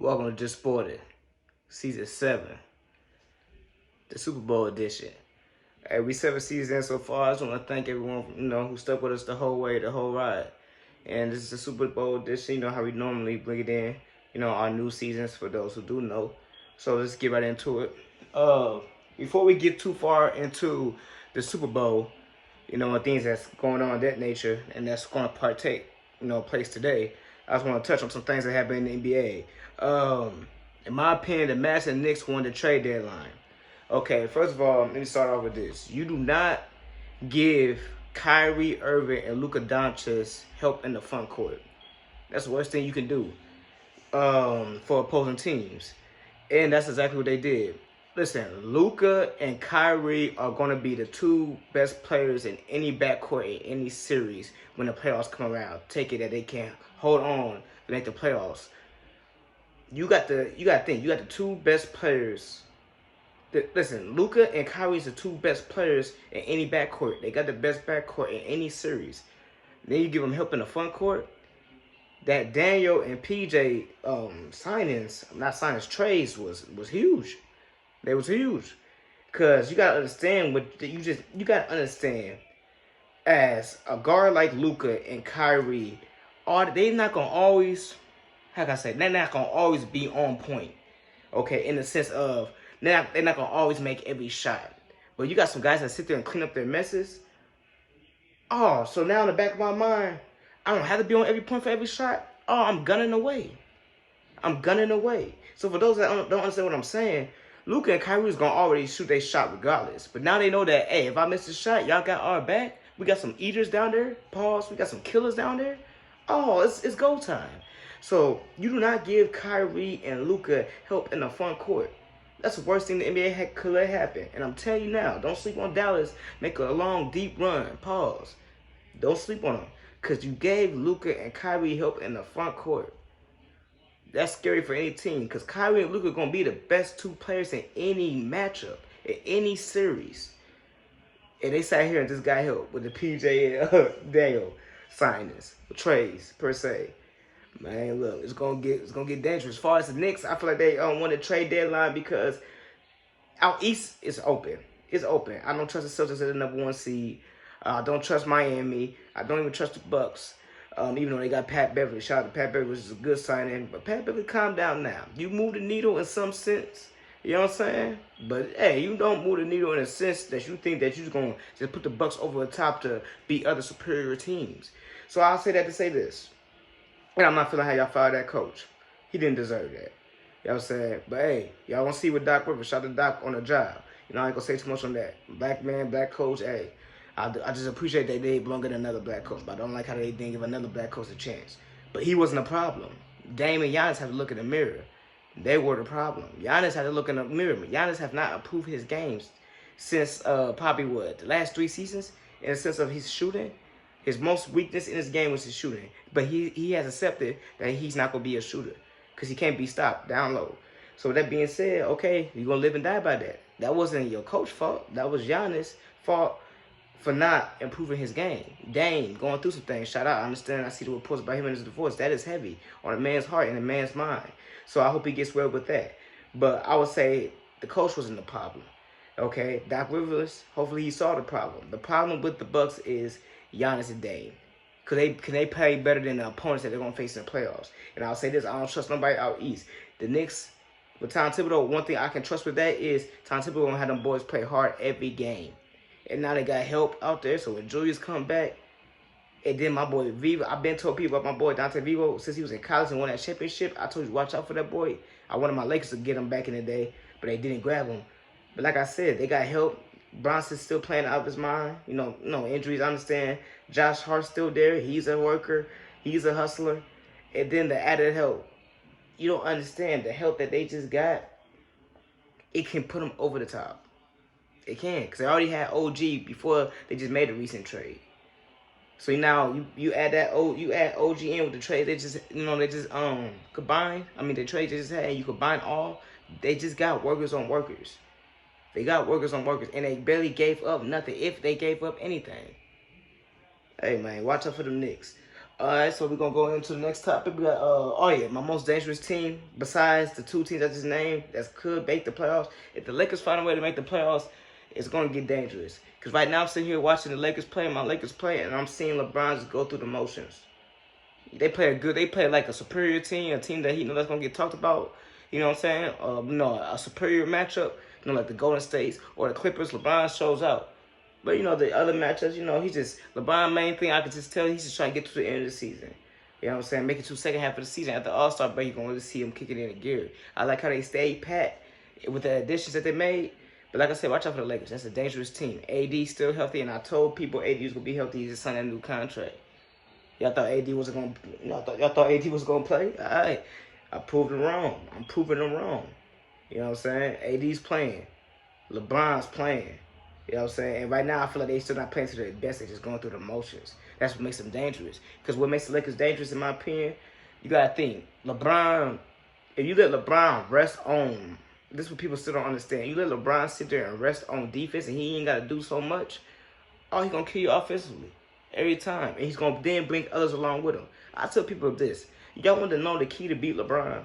Welcome to Just Sported, Season 7, the Super Bowl edition. Hey, we 7 seasons in so far. I just want to thank everyone, who stuck with us the whole way, the whole ride. And this is the Super Bowl edition, how we normally bring it in, our new seasons for those who do know. So let's get right into it. Before we get too far into the Super Bowl, and things that's going on that nature and that's going to place today, I just want to touch on some things that happened in the NBA. In my opinion, the Mavs and Knicks won the trade deadline. Okay, first of all, let me start off with this. You do not give Kyrie Irving and Luka Doncic help in the front court. That's the worst thing you can do for opposing teams. And that's exactly what they did. Listen, Luka and Kyrie are going to be the two best players in any backcourt in any series when the playoffs come around. Take it that they can hold on to make the playoffs. You got to think. You got the two best players. Listen, Luka and Kyrie is the two best players in any backcourt. They got the best backcourt in any series. Then you give them help in the front court. That Daniel and PJ trades was huge. They was huge. Cause you gotta understand you gotta understand as a guard like Luka and Kyrie, they're not gonna always, they're not gonna always be on point. Okay, in the sense of they're not gonna always make every shot. But you got some guys that sit there and clean up their messes. Oh, so now in the back of my mind, I don't have to be on every point for every shot. Oh, I'm gunning away. So for those that don't understand what I'm saying, Luka and Kyrie is going to already shoot their shot regardless. But now they know that, hey, if I miss a shot, y'all got our back. We got some eaters down there. Pause. We got some killers down there. Oh, it's go time. So you do not give Kyrie and Luka help in the front court. That's the worst thing the NBA could let happen. And I'm telling you now, don't sleep on Dallas. Make a long, deep run. Pause. Don't sleep on them. Because you gave Luka and Kyrie help in the front court. That's scary for any team. Because Kyrie and Luka are going to be the best two players in any matchup, in any series. And they sat here and just got help with the PJ and Daniel signings, trades, per se. Man, look, it's gonna get dangerous. As far as the Knicks, I feel like they won the trade deadline because out east is open. It's open. I don't trust the Celtics as the #1 seed. I don't trust Miami. I don't even trust the Bucks. Even though they got Pat Beverly. Shout out to Pat Beverly, which is a good signing. But Pat Beverly, calm down now. You move the needle in some sense. You know what I'm saying? But, hey, you don't move the needle in a sense that you think that you're going to just put the Bucks over the top to beat other superior teams. So I'll say that to say this. And I'm not feeling how y'all fired that coach. He didn't deserve that. You know what I'm saying? But, hey, y'all want to see what Doc Rivers, shout out to Doc on the job. I ain't going to say too much on that. Black man, black coach, hey. I just appreciate that they belong in another black coach, but I don't like how they didn't give another black coach a chance. But he wasn't a problem. Dame and Giannis had to look in the mirror. They were the problem. Giannis had to look in the mirror. Giannis have not improved his games since probably the last 3 seasons in the sense of his shooting. His most weakness in his game was his shooting. But he has accepted that he's not going to be a shooter because he can't be stopped down low. So with that being said, okay, you're going to live and die by that. That wasn't your coach's fault. That was Giannis' fault for not improving his game. Dame going through some things. Shout out. I understand. I see the reports about him and his divorce. That is heavy on a man's heart and a man's mind. So I hope he gets well with that. But I would say the coach wasn't the problem. Okay? Doc Rivers, hopefully he saw the problem. The problem with the Bucks is Giannis and Dame. Can they play better than the opponents that they're going to face in the playoffs? And I'll say this. I don't trust nobody out east. The Knicks, with Tom Thibodeau, one thing I can trust with that is Tom Thibodeau going to have them boys play hard every game. And now they got help out there. So when Julius come back, and then my boy Vivo, I've been told people about my boy Dante Vivo since he was in college and won that championship. I told you, watch out for that boy. I wanted my Lakers to get him back in the day, but they didn't grab him. But like I said, they got help. Bronson's still playing out of his mind. No injuries, I understand. Josh Hart's still there. He's a worker. He's a hustler. And then the added help. You don't understand the help that they just got. It can put them over the top. It can, because they already had OG before they just made a recent trade. So now you add OG in with the trade. They just combine. I mean the trade they just had, and you combine all. They just got workers on workers. They got workers on workers, and they barely gave up nothing. If they gave up anything, hey man, watch out for them Knicks. All right, so we're gonna go into the next topic. We got oh yeah, my most dangerous team besides the two teams I just named that could make the playoffs. If the Lakers find a way to make the playoffs, it's gonna get dangerous. Cause right now I'm sitting here watching the Lakers play, my Lakers play, and I'm seeing LeBron just go through the motions. They play like a superior team, a team that he knows that's gonna get talked about. You know what I'm saying? A superior matchup. Like the Golden States or the Clippers. LeBron shows out. But the other matchups, he's just LeBron. Main thing I could just tell, he's just trying to get to the end of the season. You know what I'm saying? Make it to the second half of the season. After All-Star break, you're gonna really see him kicking in a gear. I like how they stayed pat with the additions that they made. But like I said, watch out for the Lakers. That's a dangerous team. AD still healthy, and I told people AD was gonna be healthy. He just signed a new contract. Y'all thought AD wasn't gonna. Y'all thought AD was gonna play. All right, I proved them wrong. I'm proving them wrong. You know what I'm saying? AD's playing. LeBron's playing. You know what I'm saying? And right now, I feel like they still not playing to their best. They're just going through the motions. That's what makes them dangerous. Because what makes the Lakers dangerous, in my opinion, you got to think. LeBron, if you let LeBron rest on, this is what people still don't understand. You let LeBron sit there and rest on defense and he ain't got to do so much, oh, he's going to kill you offensively every time. And he's going to then bring others along with him. I tell people this. Y'all want to know the key to beat LeBron?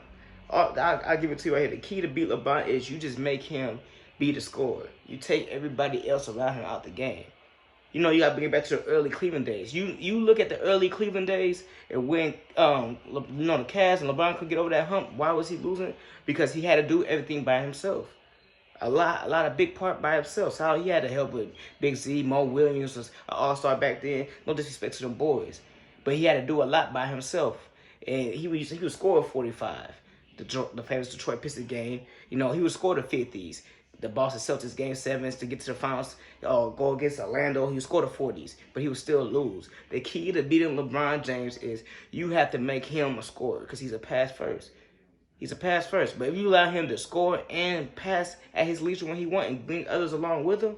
I'll give it to you right here. The key to beat LeBron is you just make him be the scorer. You take everybody else around him out the game. You got to bring it back to the early Cleveland days. You look at the early Cleveland days and when the Cavs and LeBron could get over that hump. Why was he losing? Because he had to do everything by himself. A lot of big part by himself. So he had to help with Big Z, Mo Williams was an all-star back then. No disrespect to them boys, but he had to do a lot by himself. And he would score 45. The famous Detroit Pistons game. He would score the 50s. The Boston Celtics game 7s to get to the finals, go against Orlando. He would score the 40s, but he would still lose. The key to beating LeBron James is you have to make him a scorer because he's a pass first. He's a pass first. But if you allow him to score and pass at his leisure when he wants and bring others along with him,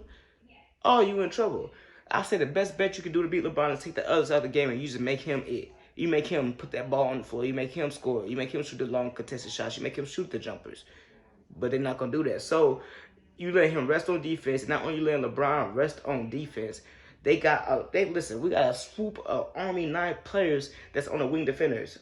oh, you in trouble. I say the best bet you can do to beat LeBron is take the others out of the game and you just make him it. You make him put that ball on the floor. You make him score. You make him shoot the long contested shots. You make him shoot the jumpers. But they're not going to do that. So you let him rest on defense. Not only letting LeBron rest on defense, listen, we got a swoop of Army 9 players that's on the wing defenders.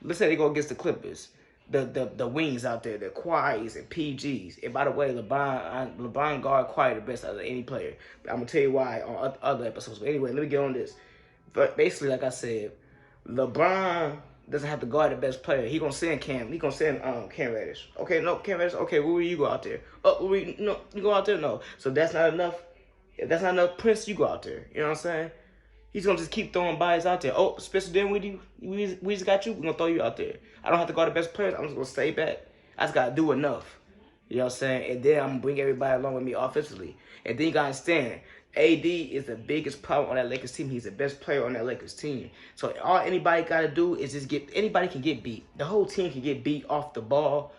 Let's say they go against the Clippers. The wings out there, the Kawhis and PGs. And by the way, LeBron guard Kawhi the best out of any player. But I'm going to tell you why on other episodes. But anyway, let me get on this. But basically, like I said, LeBron doesn't have to guard the best player. He gonna send Cam. He gonna send Cam Reddish. Okay, no, Cam Reddish. Okay, where will you go out there? You go out there? No. So that's not enough. If that's not enough, Prince, you go out there. You know what I'm saying? He's gonna just keep throwing bodies out there. Oh, Spencer Dinwiddie, we just got you. We're gonna throw you out there. I don't have to guard the best players. I'm just gonna stay back. I just gotta do enough. You know what I'm saying? And then I'm gonna bring everybody along with me offensively. And then you gotta understand, AD is the biggest problem on that Lakers team. He's the best player on that Lakers team. So all anybody got to do is just anybody can get beat. The whole team can get beat off the ball,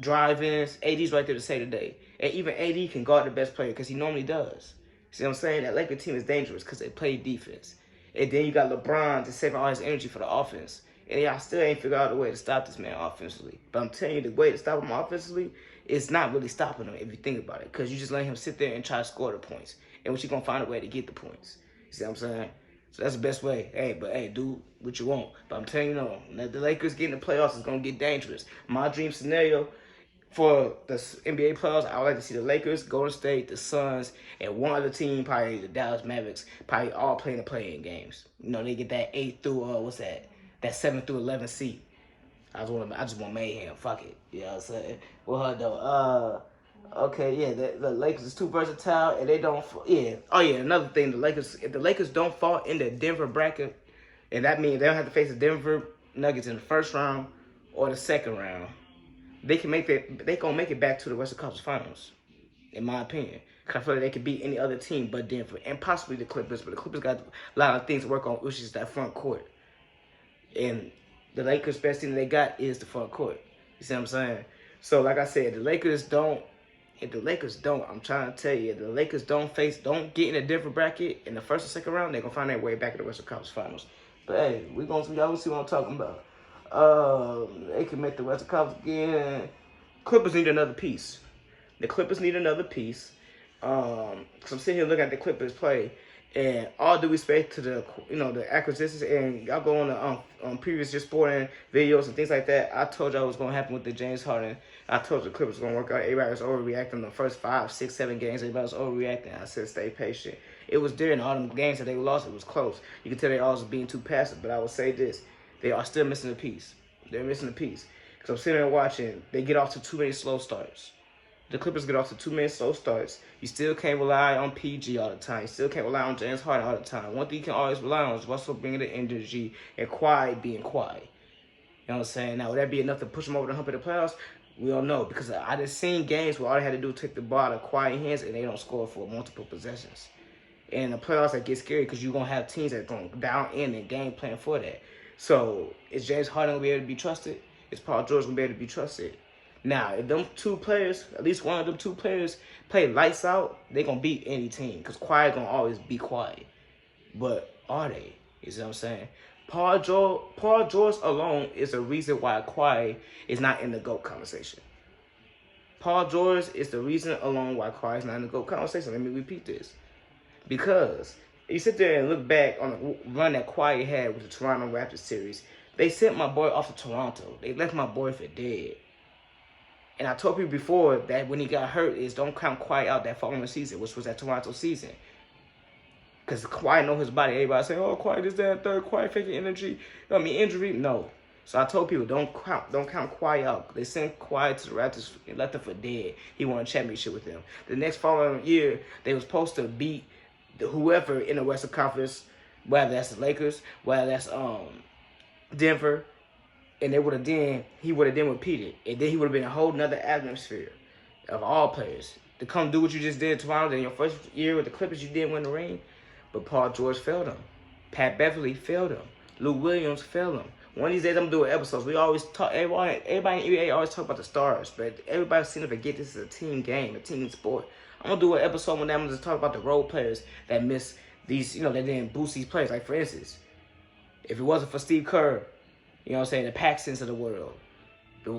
drive-ins. AD's right there to say today. And even AD can guard the best player because he normally does. See what I'm saying? That Lakers team is dangerous because they play defense. And then you got LeBron to save all his energy for the offense. And y'all still ain't figured out a way to stop this man offensively. But I'm telling you, the way to stop him offensively, it's not really stopping him if you think about it. Because you just let him sit there and try to score the points. And what you going to find a way to get the points. You see what I'm saying? So that's the best way. Hey, do what you want. But I'm telling you, the Lakers getting the playoffs is going to get dangerous. My dream scenario for the NBA playoffs, I would like to see the Lakers, Golden State, the Suns, and one other team, probably the Dallas Mavericks, probably all playing the play-in games. They get that 8 through, that 7 through 11 seed. I just want mayhem. Fuck it. You know what I'm saying? Well, though. Okay, yeah, the Lakers is too versatile, and they don't. Yeah. Oh yeah, another thing, if the Lakers don't fall in the Denver bracket, and that means they don't have to face the Denver Nuggets in the first round or the second round, they gonna make it back to the Western Conference Finals, in my opinion. Because I feel like they could beat any other team but Denver, and possibly the Clippers. But the Clippers got a lot of things to work on, which is that front court. And the Lakers' best thing they got is the front court. You see what I'm saying? So, like I said, if the Lakers don't, I'm trying to tell you, if the Lakers don't get in a Denver bracket in the first or second round, they're going to find their way back in the Western Conference Finals. But, hey, y'all gonna see what I'm talking about. They can make the Western Conference again. Clippers need another piece. The Clippers need another piece. Because I'm sitting here looking at the Clippers play, And all due respect to the the acquisitions, and y'all go on the previous just sporting videos and things like that. I told y'all what was gonna happen with the James Harden. I told you the Clippers was gonna work out. Everybody was overreacting the first 5, 6, 7 games. Everybody was overreacting. I said stay patient. It was during all them games that they lost. It was close. You can tell they always being too passive. But I will say this: they are still missing a piece. They're missing a piece. Because I'm sitting there watching. They get off to too many slow starts. The Clippers get off to too many slow starts. You still can't rely on PG all the time. You still can't rely on James Harden all the time. One thing you can always rely on is Russell bringing the energy and Kawhi being quiet. You know what I'm saying? Now, would that be enough to push them over the hump of the playoffs? We don't know. Because I just seen games where all they had to do was take the ball out of Kawhi hands and they don't score for multiple possessions. And in the playoffs, that gets scary because you're going to have teams that are going to dial in and game plan for that. So, is James Harden going to be able to be trusted? Is Paul George going to be able to be trusted? Now, if them two players, at least one of them two players, play lights out, they're going to beat any team. Because Kawhi going to always be quiet. But are they? You see what I'm saying? Paul George alone is the reason why Kawhi is not in the GOAT conversation. Paul George is the reason alone why Kawhi is not in the GOAT conversation. Let me repeat this. Because you sit there and look back on the run that Kawhi had with the Toronto Raptors series. They sent my boy off to Toronto. They left my boy for dead. And I told people before that when he got hurt is don't count Kawhi out that following season, which was that Toronto season. Because Kawhi know his body. Everybody say, oh, Kawhi this, that, third, Kawhi faking injury. No. So I told people don't count Kawhi out. They sent Kawhi to the Raptors and left him for dead. He won a championship with them. The next following year, they were supposed to beat whoever in the Western Conference, whether that's the Lakers, whether that's Denver. And he would have then repeated. And then he would have been a whole nother atmosphere of all players. To come do what you just did in Toronto in your first year with the Clippers, you didn't win the ring. But Paul George failed him. Pat Beverly failed him. Lou Williams failed him. One of these days I'm doing episodes. We always talk, everybody in NBA always talk about the stars. But everybody seems to forget this is a team game, a team sport. I'm going to do an episode one day. I'm going to talk about the role players that miss these, that didn't boost these players. Like, for instance, if it wasn't for Steve Kerr, you know what I'm saying, the Paxtons of the world, the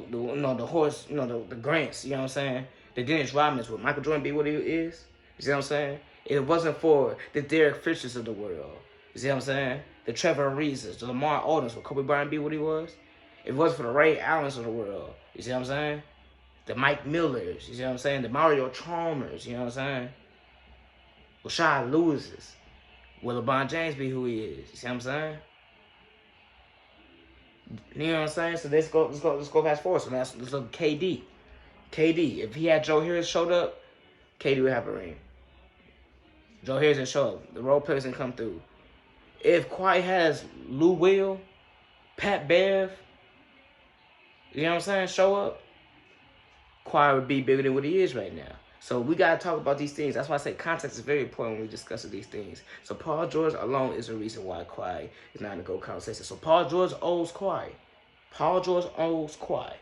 horse, the Grants, you know what I'm saying, the Dennis Rodmans, would Michael Jordan be what he is? You see what I'm saying? If it wasn't for the Derek Fishers of the world, you see what I'm saying, the Trevor Arizas, the Lamar Odoms, would Kobe Bryant be what he was? If it wasn't for the Ray Allens of the world, you see what I'm saying, the Mike Millers, you see what I'm saying, the Mario Chalmers, you know what I'm saying, Rashad Lewis's, will LeBron James be who he is? You see what I'm saying? You know what I'm saying? So let's go fast forward. So let's look at KD. KD, if he had Joe Harris showed up, KD would have a ring. Joe Harris didn't show up. The role players didn't come through. If Kawhi has Lou Will, Pat Bev, you know what I'm saying, show up, Kawhi would be bigger than what he is right now. So we got to talk about these things. That's why I say context is very important when we discuss these things. So Paul George alone is the reason why Kawhi is not in the GOAT conversation. So Paul George owes Kawhi. Paul George owes Kawhi.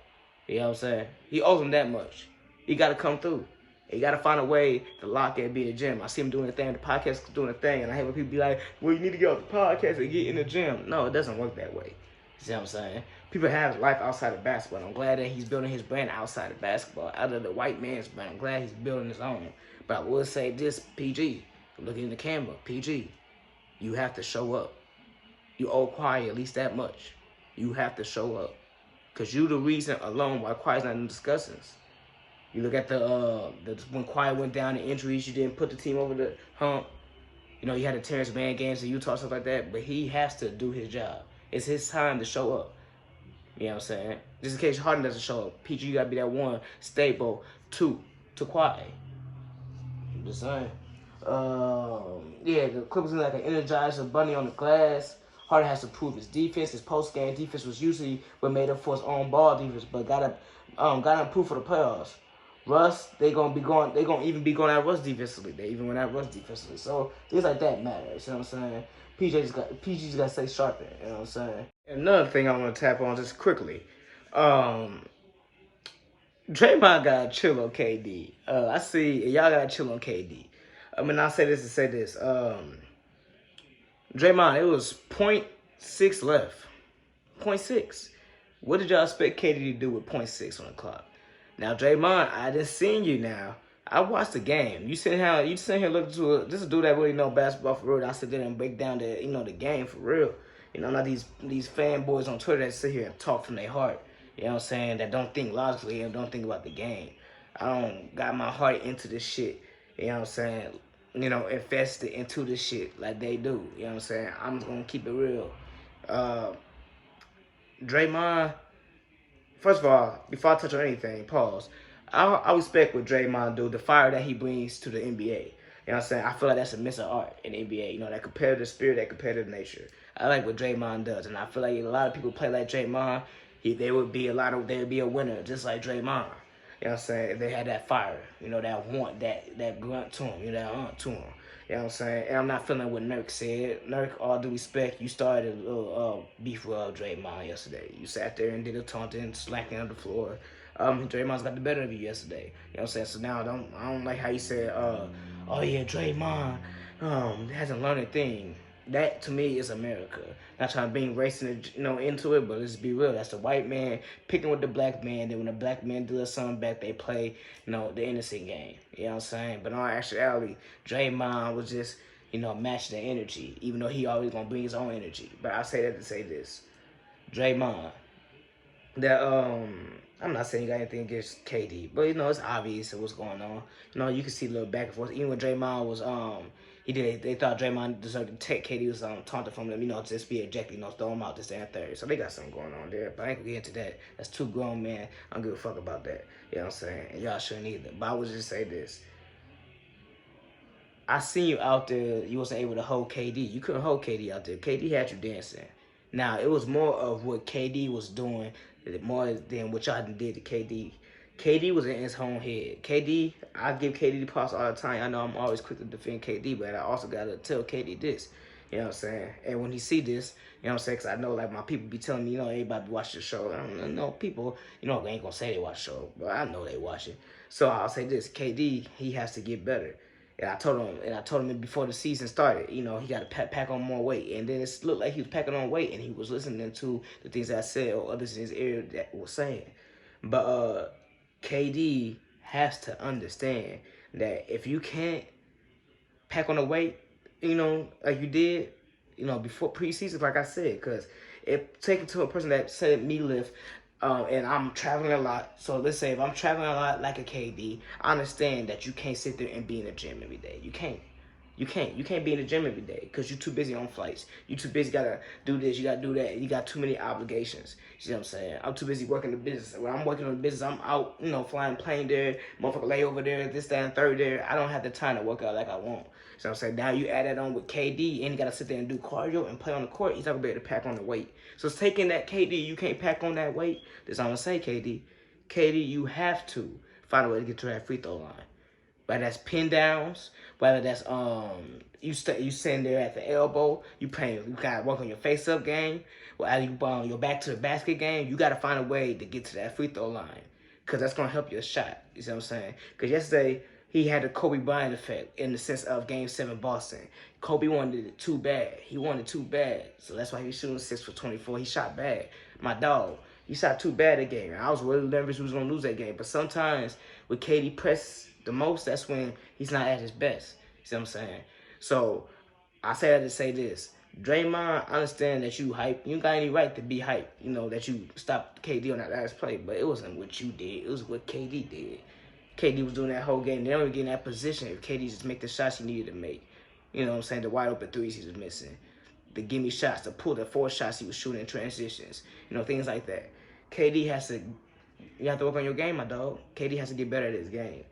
You know what I'm saying? He owes him that much. He got to come through. He got to find a way to lock in and be in the gym. I see him doing the thing. The podcast is doing the thing. And I hate when people be like, well, you need to get off the podcast and get in the gym. No, it doesn't work that way. You see what I'm saying? People have life outside of basketball. I'm glad that he's building his brand outside of basketball, out of the white man's brand. I'm glad he's building his own. But I will say this, PG, looking in the camera, PG, you have to show up. You owe Kawhi at least that much. You have to show up. Because you're the reason alone why Kawhi's not in the discussions. You look at when Kawhi went down in injuries, you didn't put the team over the hump. You had the Terrence Mann games in Utah, stuff like that. But he has to do his job. It's his time to show up. You know what I'm saying? Just in case Harden doesn't show up. PG, you got to be that one stable to Kawhi. I'm just saying. Yeah, the Clippers are like an energizer bunny on the glass. Harden has to prove his defense. His post-game defense was usually what made up for his own ball defense, but gotta improve for the playoffs. Russ, they gonna even be going at Russ defensively. They even went at Russ defensively. So things like that matter. You know what I'm saying? PG's got to stay sharp there. You know what I'm saying? Another thing I want to tap on just quickly. Draymond got to chill on KD. I see y'all got to chill on KD. I mean, I say this to say this. Draymond, it was 0.6 left. 0.6. What did y'all expect KD to do with 0.6 on the clock? Now, Draymond, I just seen you now. I watched the game. You sitting here looking to this is a dude that really know basketball for real. I sit there and break down the game for real. Not these fanboys on Twitter that sit here and talk from their heart. You know what I'm saying? That don't think logically and don't think about the game. I don't got my heart into this shit. You know what I'm saying? Invested into this shit like they do. You know what I'm saying? I'm just gonna keep it real. Draymond, first of all, before I touch on anything, pause. I respect what Draymond do, the fire that he brings to the NBA. You know what I'm saying? I feel like that's a missing art in the NBA. That competitive spirit, that competitive nature. I like what Draymond does, and I feel like a lot of people play like Draymond. They would be a winner just like Draymond. You know what I'm saying? If they had that fire, that want, that grunt to him, that aunt to him. You know what I'm saying? And I'm not feeling what Nurk said. Nurk, all due respect, you started a little beef with Draymond yesterday. You sat there and did a taunting, slacking on the floor. Draymond's got the better of you yesterday. You know what I'm saying? So now I don't like how you said, oh yeah, Draymond hasn't learned a thing. That to me is America. Not trying to bring racing, into it, but let's be real. That's the white man picking with the black man. Then when the black man does something back, they play, the innocent game. You know what I'm saying? But in all actuality, Draymond was just, matching the energy, even though he always gonna bring his own energy. But I say that to say this, Draymond, that I'm not saying you got anything against KD, but it's obvious what's going on. You can see a little back and forth. Even when Draymond was they thought Draymond deserved to take KD was taunted from them, just be ejected, throw him out this and third. So they got something going on there. But I ain't gonna get into that. That's two grown men. I don't give a fuck about that. You know what I'm saying? And y'all shouldn't either. But I would just say this. I seen you out there, you wasn't able to hold KD. You couldn't hold KD out there. KD had you dancing. Now, it was more of what KD was doing more than what y'all did to KD. KD was in his own head. I give KD the props all the time. I know I'm always quick to defend KD, but I also got to tell KD this. You know what I'm saying? And when he see this, you know what I'm saying? Because I know, like, my people be telling me, everybody watch the show. I don't know, people, they ain't going to say they watch the show, but I know they watch it. So I'll say this. KD, he has to get better. And I told him before the season started, he got to pack on more weight. And then it looked like he was packing on weight, and he was listening to the things I said or others in his ear that was saying. But KD has to understand that if you can't pack on the weight, like you did, before preseason, like I said, because it taken to a person that said me lift, and I'm traveling a lot. So let's say if I'm traveling a lot like a KD, I understand that you can't sit there and be in the gym every day. You can't. You can't be in the gym every day because you're too busy on flights. You too busy, gotta do this, you gotta do that. You got too many obligations. You see what I'm saying? I'm too busy working the business. When I'm working on the business, I'm out, flying plane there, motherfucker lay over there, this, that, and third there. I don't have the time to work out like I want. So I'm saying now you add that on with KD and you gotta sit there and do cardio and play on the court. He's not gonna be able to pack on the weight. So it's taking that KD, you can't pack on that weight. That's all I'm gonna say, KD. KD, you have to find a way to get to that free throw line. Whether that's pin downs, whether that's you sitting there at the elbow, you gotta work on your face up game, or you your back to the basket game. You gotta find a way to get to that free throw line, cause that's gonna help your shot. You see what I'm saying? Cause yesterday he had the Kobe Bryant effect in the sense of Game 7 Boston. Kobe wanted it too bad. He wanted too bad, so that's why he was shooting 6 for 24. He shot bad. My dog, he shot too bad that game. I was really nervous he was gonna lose that game, but sometimes with KD press the most, that's when he's not at his best. You see what I'm saying? So I say that to say this. Draymond, I understand that you hype. You got any right to be hype. That you stopped KD on that last play. But it wasn't what you did. It was what KD did. KD was doing that whole game. They don't even get in that position if KD just make the shots he needed to make. You know what I'm saying? The wide open threes he was missing. The gimme shots, the pull, the 4 shots he was shooting in transitions. Things like that. KD has to, you have to work on your game, my dog. KD has to get better at his game.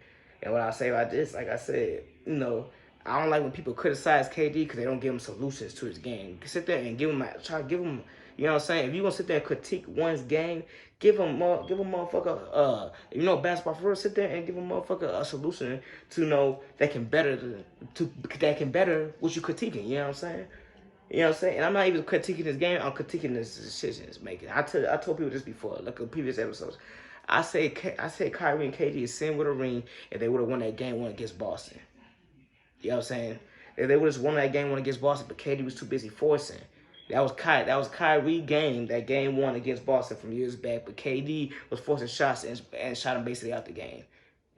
And what I say about this, like I said, I don't like when people criticize KD because they don't give him solutions to his game. You can sit there and try to give him, you know what I'm saying? If you want to sit there and critique one's game, give him motherfucker, basketball for real, sit there and give him motherfucker a solution to that can better what you critiquing, you know what I'm saying? You know what I'm saying? And I'm not even critiquing his game, I'm critiquing his decisions making. I told people this before, like in previous episodes. I say Kyrie and KD is sitting with a ring if they would have won that game one against Boston. You know what I'm saying? If they would have won that game one against Boston, but KD was too busy forcing. That was Kyrie game, that game one against Boston from years back, but KD was forcing shots and shot him basically out the game.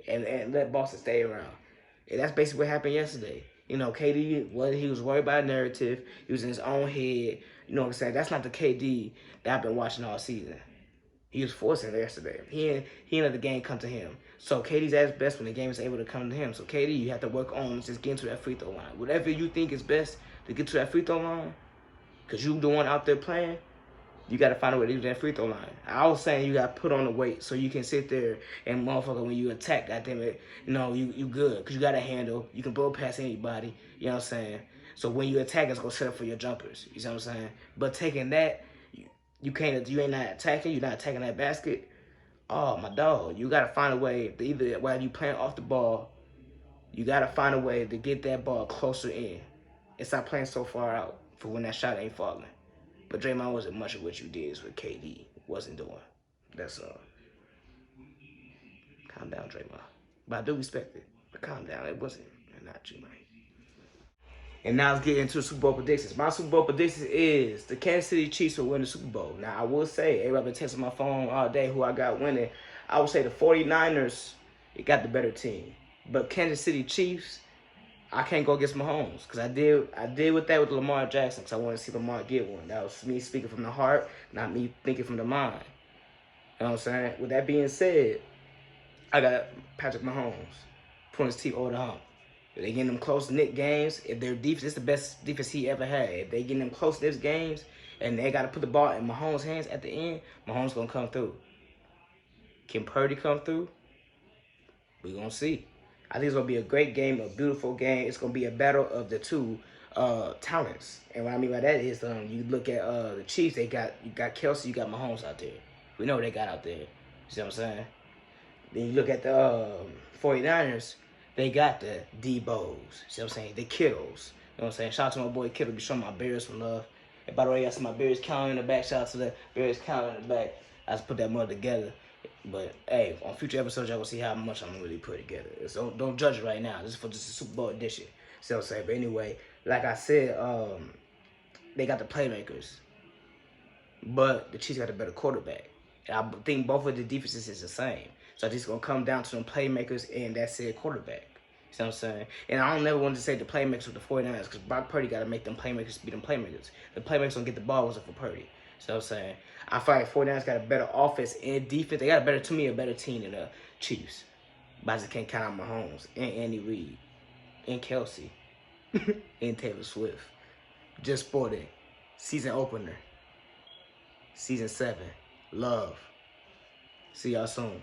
and let Boston stay around. And that's basically what happened yesterday. You know, KD, he was worried about narrative. He was in his own head. You know what I'm saying? That's not the KD that I've been watching all season. He was forcing it yesterday. He let the game come to him. So KD's at his best when the game is able to come to him. So KD, you have to work on just getting to that free throw line. Whatever you think is best to get to that free throw line, because you the one out there playing, you got to find a way to do that free throw line. I was saying you got to put on the weight so you can sit there and motherfucker when you attack, goddamn it, you good. Because you got a handle. You can blow past anybody. You know what I'm saying? So when you attack, it's going to set up for your jumpers. You see what I'm saying? But taking that, you ain't not attacking. You're not attacking that basket. Oh, my dog. You got to find a way to either, while you playing off the ball, you got to find a way to get that ball closer in. And stop playing so far out for when that shot ain't falling. But Draymond wasn't much of what you did is what KD wasn't doing. That's calm down, Draymond. But I do respect it. But calm down. It wasn't not you, man. And now let's get into Super Bowl predictions. My Super Bowl prediction is the Kansas City Chiefs will win the Super Bowl. Now, I will say, everybody been texting my phone all day who I got winning. I would say the 49ers, it got the better team. But Kansas City Chiefs, I can't go against Mahomes because I did with that with Lamar Jackson because I wanted to see Lamar get one. That was me speaking from the heart, not me thinking from the mind. You know what I'm saying? With that being said, I got Patrick Mahomes putting his team over the hump. If they getting them close knit games, if their defense is the best defense he ever had, if they getting them close knit games and they got to put the ball in Mahomes' hands at the end, Mahomes gonna come through. Can Purdy come through? We gonna see. I think it's going to be a great game, a beautiful game. It's going to be a battle of the two talents. And what I mean by that is you look at the Chiefs, you got Kelsey, you got Mahomes out there. We know what they got out there. You see what I'm saying? Then you look at the 49ers, they got the Debos. See what I'm saying? The Kittles. You know what I'm saying? Shout out to my boy Kittle. Be showing my Bears some love. And by the way, I see my Bears counter in the back. Shout out to the Bears counter in the back. I just put that mother together. But hey, on future episodes, y'all will see how much I'm gonna really put together. So don't judge it right now. This is for just a Super Bowl edition. See what I'm saying? But anyway, like I said, they got the playmakers, but the Chiefs got a better quarterback. And I think both of the defenses is the same. So it's gonna come down to them playmakers and that said quarterback. See what I'm saying? And I don't never want to say the playmakers with the 49ers because Brock Purdy got to make them playmakers be them playmakers. The playmakers don't get the ball wasn't for Purdy. So I'm saying, I feel like 49ers got a better offense and defense. They got a better team than the Chiefs. But I just can't count out Mahomes and Andy Reid and Kelsey and Taylor Swift. Just Sporting. Season opener. Season 7. Love. See y'all soon.